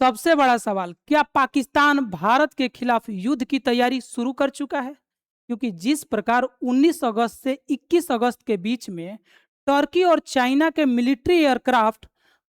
सबसे बड़ा सवाल, क्या पाकिस्तान भारत के खिलाफ युद्ध की तैयारी शुरू कर चुका है? क्योंकि जिस प्रकार 19 अगस्त से 21 अगस्त के बीच में टर्की और चाइना के मिलिट्री एयरक्राफ्ट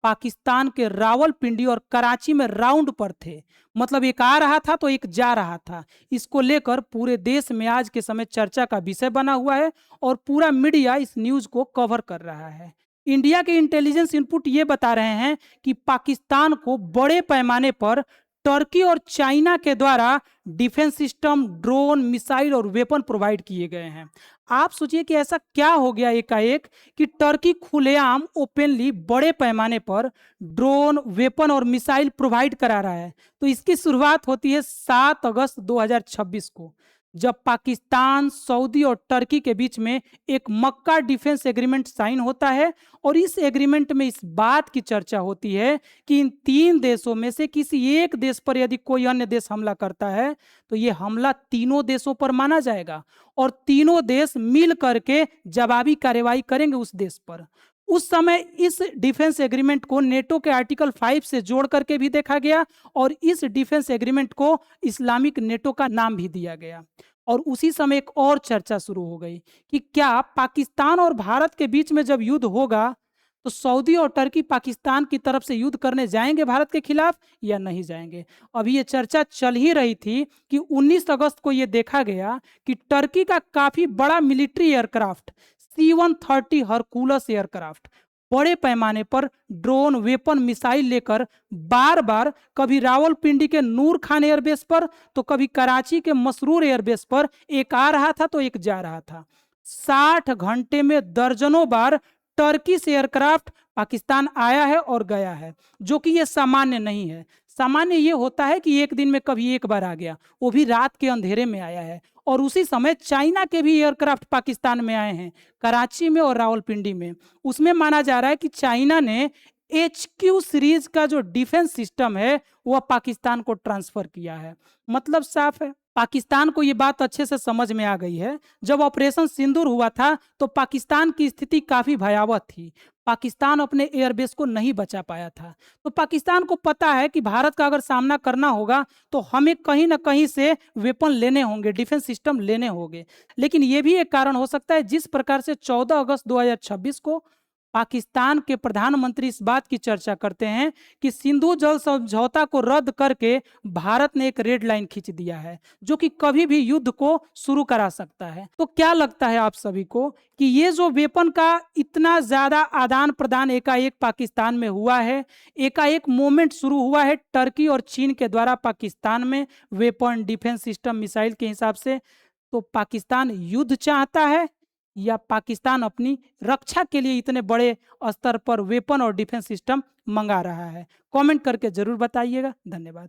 पाकिस्तान के रावलपिंडी और कराची में राउंड पर थे, मतलब एक आ रहा था तो एक जा रहा था। इसको लेकर पूरे देश में आज के समय चर्चा का विषय बना हुआ है और पूरा मीडिया इस न्यूज को कवर कर रहा है। इंडिया के इंटेलिजेंस इनपुट ये बता रहे हैं कि पाकिस्तान को बड़े पैमाने पर टर्की और चाइना के द्वारा डिफेंस सिस्टम, ड्रोन, मिसाइल और वेपन प्रोवाइड किए गए हैं। आप सोचिए कि ऐसा क्या हो गया एकाएक कि टर्की खुलेआम ओपनली बड़े पैमाने पर ड्रोन, वेपन और मिसाइल प्रोवाइड करा रहा है। तो इसकी शुरुआत होती है 7 अगस्त 2026 को, जब पाकिस्तान, सऊदी और टर्की के बीच में एक मक्का डिफेंस एग्रीमेंट साइन होता है। और इस एग्रीमेंट में इस बात की चर्चा होती है कि इन तीन देशों में से किसी एक देश पर यदि कोई अन्य देश हमला करता है तो ये हमला तीनों देशों पर माना जाएगा और तीनों देश मिल करके जवाबी कार्रवाई करेंगे उस देश पर। उस समय इस डिफेंस एग्रीमेंट को नेटो के आर्टिकल 5 से जोड़ करके भी देखा गया और इस डिफेंस एग्रीमेंट को इस्लामिक नेटो का नाम भी दिया गया। और उसी समय एक और चर्चा शुरू हो गई कि क्या पाकिस्तान और भारत के बीच में जब युद्ध होगा तो सऊदी और टर्की पाकिस्तान की तरफ से युद्ध करने जाएंगे भारत के खिलाफ या नहीं जाएंगे। अभी ये चर्चा चल ही रही थी कि 19 अगस्त को ये देखा गया कि टर्की का काफी बड़ा military aircraft C-130 Hercules aircraft बड़े पैमाने पर ड्रोन, वेपन, मिसाइल लेकर बार बार कभी रावलपिंडी के नूर खान एयरबेस पर तो कभी कराची के मसरूर एयरबेस पर एक आ रहा था तो एक जा रहा था। 60 घंटे में दर्जनों बार टर्की से एयरक्राफ्ट पाकिस्तान आया है और गया है, जो कि ये सामान्य नहीं है। सामान्य ये होता है कि एक दिन में कभी एक बार आ गया, वो भी रात के अंधेरे में आया है। और उसी समय चाइना के भी एयरक्राफ्ट पाकिस्तान में आए हैं, कराची में और रावलपिंडी में। उसमें माना जा रहा है कि चाइना ने HQ सीरीज का जो डिफेंस सिस्टम है वह पाकिस्तान को ट्रांसफर किया है। मतलब साफ है, पाकिस्तान को यह बात अच्छे से समझ में आ गई है। जब ऑपरेशन सिंदूर हुआ था तो पाकिस्तान की स्थिति काफी भयावह थी। पाकिस्तान अपने एयरबेस को नहीं बचा पाया था। तो पाकिस्तान को पता है कि भारत का अगर सामना करना होगा तो हमें कहीं ना कहीं से वेपन लेने होंगे, डिफेंस सिस्टम लेने होंगे। लेकिन यह भी एक कारण हो सकता है, जिस प्रकार से 14 अगस्त 2026 को पाकिस्तान के प्रधानमंत्री इस बात की चर्चा करते हैं कि सिंधु जल समझौता को रद्द करके भारत ने एक रेड लाइन खींच दिया है जो कि कभी भी युद्ध को शुरू करा सकता है। तो क्या लगता है आप सभी को कि ये जो वेपन का इतना ज्यादा आदान प्रदान एकाएक पाकिस्तान में हुआ है, एकाएक मूवमेंट शुरू हुआ है टर्की और चीन के द्वारा पाकिस्तान में वेपन, डिफेंस सिस्टम, मिसाइल के हिसाब से, तो पाकिस्तान युद्ध चाहता है या पाकिस्तान अपनी रक्षा के लिए इतने बड़े स्तर पर वेपन और डिफेंस सिस्टम मंगा रहा है? कमेंट करके जरूर बताइएगा। धन्यवाद।